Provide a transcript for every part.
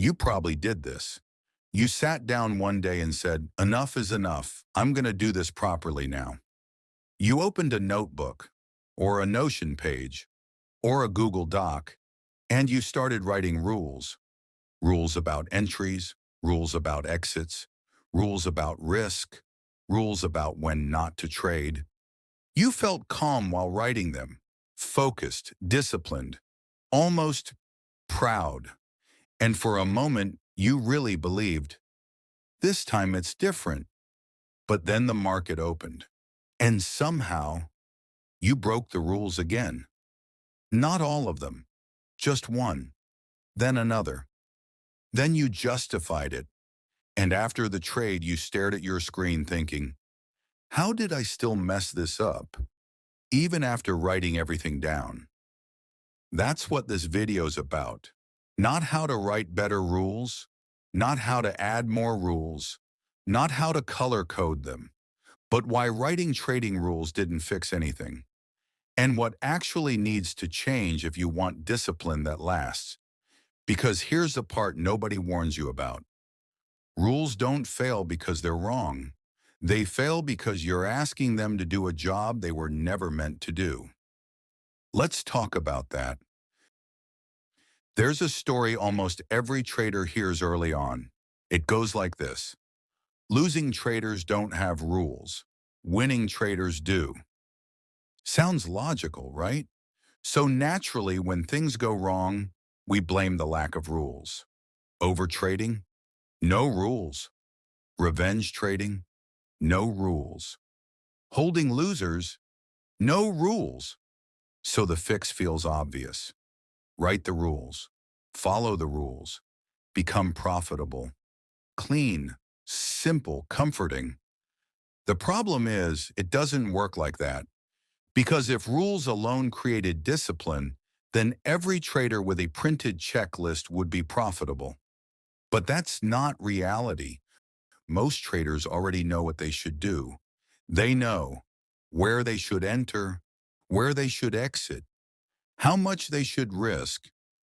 You probably did this. You sat down one day and said, enough is enough. I'm going to do this properly now. You opened a notebook, or a Notion page, or a Google Doc, and you started writing rules. Rules about entries, rules about exits, rules about risk, rules about when not to trade. You felt calm while writing them, focused, disciplined, almost proud. And for a moment, you really believed, this time it's different. But then the market opened, and somehow you broke the rules again. Not all of them, just one, then another. Then you justified it, and after the trade you stared at your screen thinking, how did I still mess this up, even after writing everything down? That's what this video's about. Not how to write better rules, not how to add more rules, not how to color code them, but why writing trading rules didn't fix anything, and what actually needs to change if you want discipline that lasts. Because here's the part nobody warns you about. Rules don't fail because they're wrong. They fail because you're asking them to do a job they were never meant to do. Let's talk about that. There's a story almost every trader hears early on. It goes like this. Losing traders don't have rules. Winning traders do. Sounds logical, right? So naturally, when things go wrong, we blame the lack of rules. Overtrading? No rules. Revenge trading? No rules. Holding losers? No rules. So the fix feels obvious. Write the rules. Follow the rules. Become profitable. Clean. Simple. Comforting. The problem is, it doesn't work like that. Because if rules alone created discipline, then every trader with a printed checklist would be profitable. But that's not reality. Most traders already know what they should do. They know where they should enter, where they should exit, how much they should risk,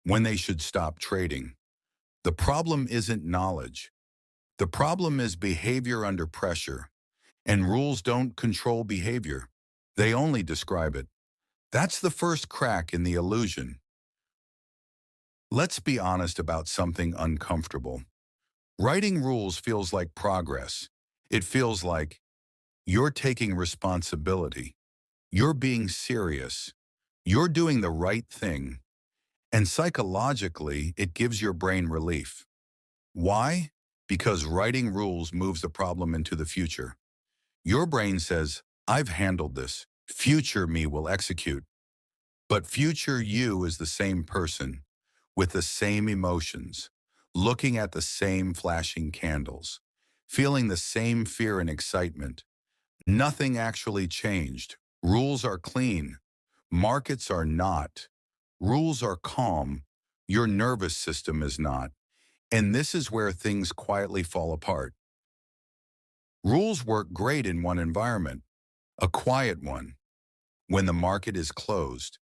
when they should stop trading. The problem isn't knowledge. The problem is behavior under pressure. And rules don't control behavior. They only describe it. That's the first crack in the illusion. Let's be honest about something uncomfortable. Writing rules feels like progress. It feels like you're taking responsibility. You're being serious. You're doing the right thing. And psychologically, it gives your brain relief. Why? Because writing rules moves the problem into the future. Your brain says, I've handled this. Future me will execute. But future you is the same person, with the same emotions, looking at the same flashing candles, feeling the same fear and excitement. Nothing actually changed. Rules are clean. Markets are not. Rules are calm. Your nervous system is not. And this is where things quietly fall apart. Rules work great in one environment, a quiet one, when the market is closed,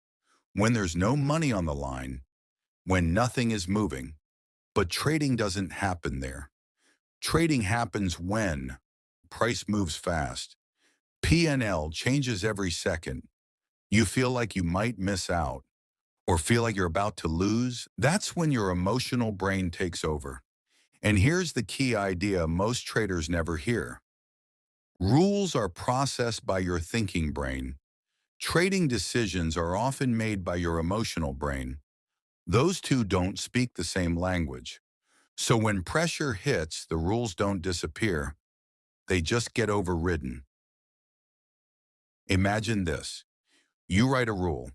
when there's no money on the line, when nothing is moving. But trading doesn't happen there. Trading happens when price moves fast. P&L changes every second. You feel like you might miss out or feel like you're about to lose. That's when your emotional brain takes over. And here's the key idea most traders never hear. Rules are processed by your thinking brain. Trading decisions are often made by your emotional brain. Those two don't speak the same language. So when pressure hits, the rules don't disappear. They just get overridden. Imagine this. You write a rule.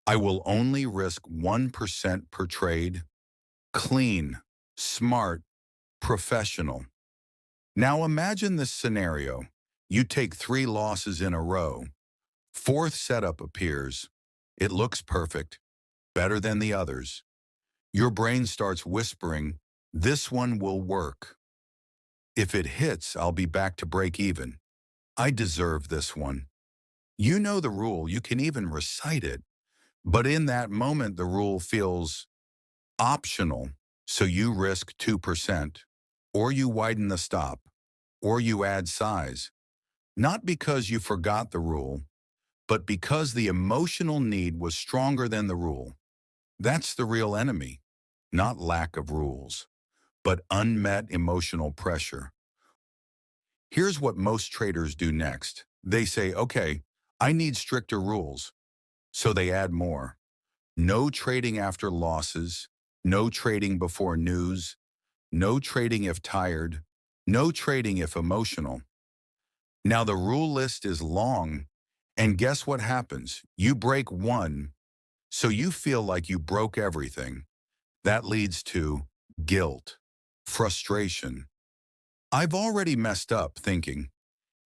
I will only risk 1% per trade. Clean, smart, professional. Now imagine this scenario. You take 3 losses in a row. Fourth setup appears. It looks perfect, better than the others. Your brain starts whispering, this one will work. If it hits, I'll be back to break even. I deserve this one. You know the rule, you can even recite it. But in that moment, the rule feels optional. So you risk 2%, or you widen the stop, or you add size, not because you forgot the rule, but because the emotional need was stronger than the rule. That's the real enemy, not lack of rules, but unmet emotional pressure. Here's what most traders do next. They say, okay, I need stricter rules. So they add more. No trading after losses, no trading before news, no trading if tired, no trading if emotional. Now the rule list is long, and guess what happens? You break one, so you feel like you broke everything. That leads to guilt, frustration. I've already messed up thinking,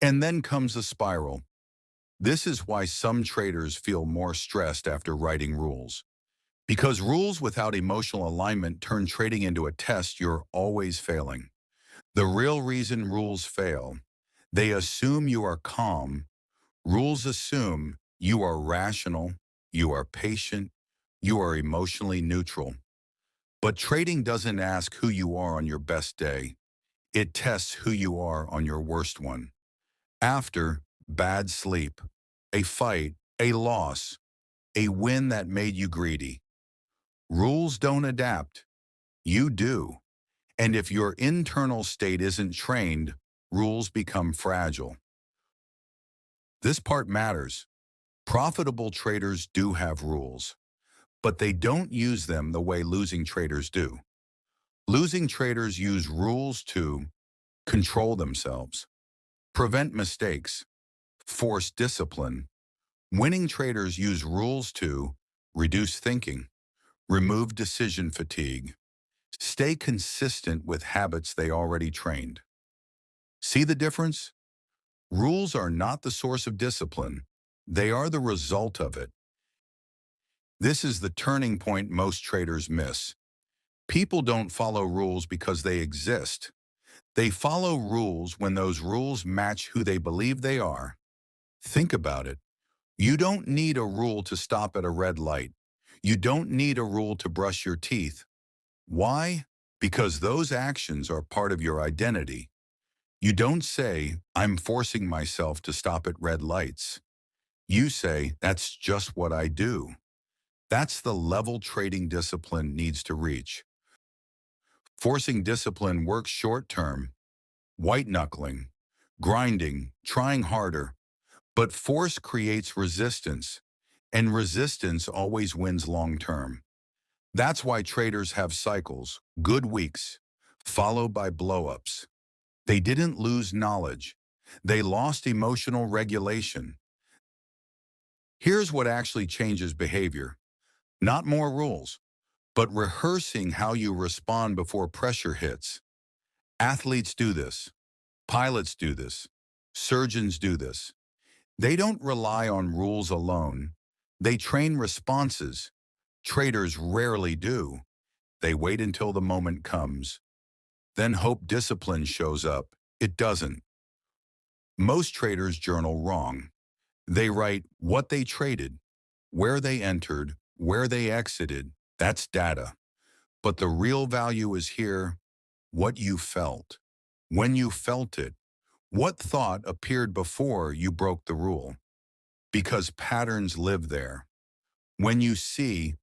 and then comes a spiral. This is why some traders feel more stressed after writing rules. Because rules without emotional alignment turn trading into a test you're always failing. The real reason rules fail, they assume you are calm. Rules assume you are rational, you are patient, you are emotionally neutral. But trading doesn't ask who you are on your best day. It tests who you are on your worst one. After bad sleep, a fight, a loss, a win that made you greedy. Rules don't adapt. You do. And if your internal state isn't trained, rules become fragile. This part matters. Profitable traders do have rules, but they don't use them the way losing traders do. Losing traders use rules to control themselves, prevent mistakes, force discipline. Winning traders use rules to reduce thinking, remove decision fatigue, stay consistent with habits they already trained. See the difference? Rules are not the source of discipline. They are the result of it. This is the turning point most traders miss. People don't follow rules because they exist. They follow rules when those rules match who they believe they are. Think about it. You don't need a rule to stop at a red light. You don't need a rule to brush your teeth. Why? Because those actions are part of your identity. You don't say, I'm forcing myself to stop at red lights. You say, that's just what I do. That's the level trading discipline needs to reach. Forcing discipline works short-term, white-knuckling, grinding, trying harder. But force creates resistance, and resistance always wins long-term. That's why traders have cycles, good weeks, followed by blow-ups. They didn't lose knowledge. They lost emotional regulation. Here's what actually changes behavior. Not more rules, but rehearsing how you respond before pressure hits. Athletes do this. Pilots do this. Surgeons do this. They don't rely on rules alone. They train responses. Traders rarely do. They wait until the moment comes. Then hope discipline shows up. It doesn't. Most traders journal wrong. They write what they traded, where they entered, where they exited. That's data. But the real value is here, what you felt. When you felt it, what thought appeared before you broke the rule? Because patterns live there. When you see,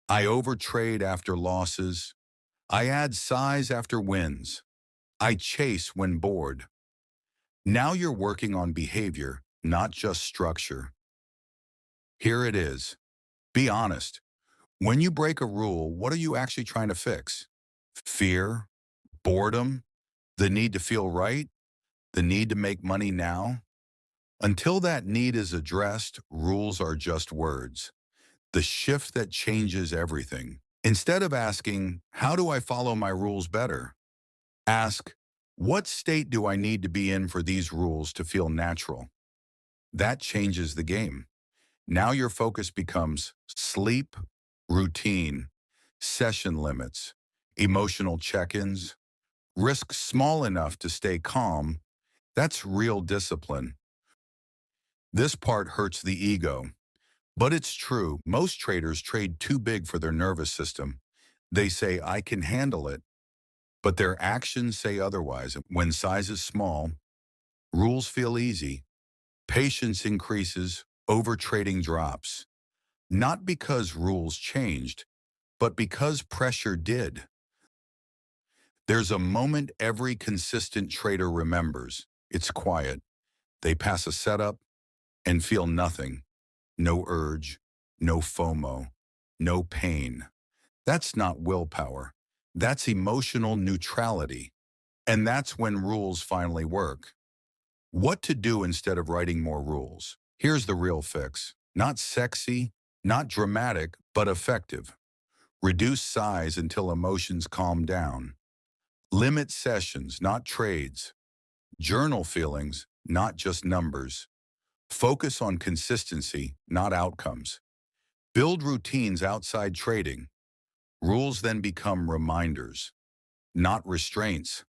I overtrade after losses, I add size after wins, I chase when bored. Now you're working on behavior, not just structure. Here it is. Be honest. When you break a rule, what are you actually trying to fix? Fear, boredom, the need to feel right, the need to make money now? Until that need is addressed, rules are just words. The shift that changes everything. Instead of asking, how do I follow my rules better? Ask, what state do I need to be in for these rules to feel natural? That changes the game. Now your focus becomes sleep, routine, session limits, emotional check-ins, risk small enough to stay calm. That's real discipline. This part hurts the ego. But it's true, most traders trade too big for their nervous system. They say, I can handle it, but their actions say otherwise. When size is small, rules feel easy, patience increases, overtrading drops. Not because rules changed, but because pressure did. There's a moment every consistent trader remembers. It's quiet. They pass a setup and feel nothing. No urge, no FOMO, no pain. That's not willpower. That's emotional neutrality. And that's when rules finally work. What to do instead of writing more rules? Here's the real fix. Not sexy, not dramatic, but effective. Reduce size until emotions calm down. Limit sessions, not trades. Journal feelings, not just numbers. Focus on consistency, not outcomes. Build routines outside trading. Rules then become reminders, not restraints.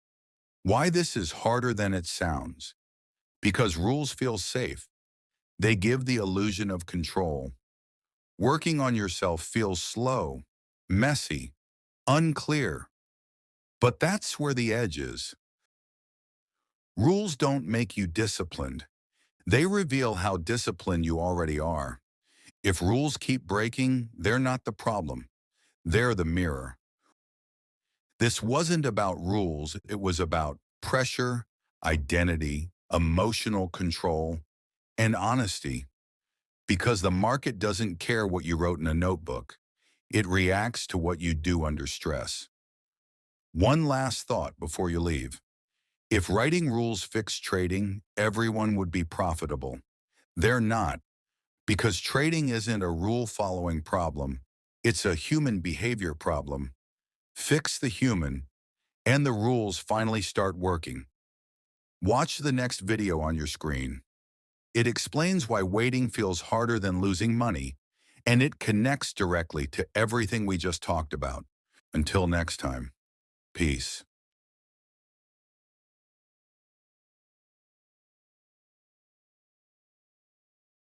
Why this is harder than it sounds? Because rules feel safe. They give the illusion of control. Working on yourself feels slow, messy, unclear. But that's where the edge is. Rules don't make you disciplined. They reveal how disciplined you already are. If rules keep breaking, they're not the problem. They're the mirror. This wasn't about rules. It was about pressure, identity, emotional control, and honesty. Because the market doesn't care what you wrote in a notebook. It reacts to what you do under stress. One last thought before you leave. If writing rules fixed trading, everyone would be profitable. They're not, because trading isn't a rule-following problem. It's a human behavior problem. Fix the human, and the rules finally start working. Watch the next video on your screen. It explains why waiting feels harder than losing money, and it connects directly to everything we just talked about. Until next time, peace.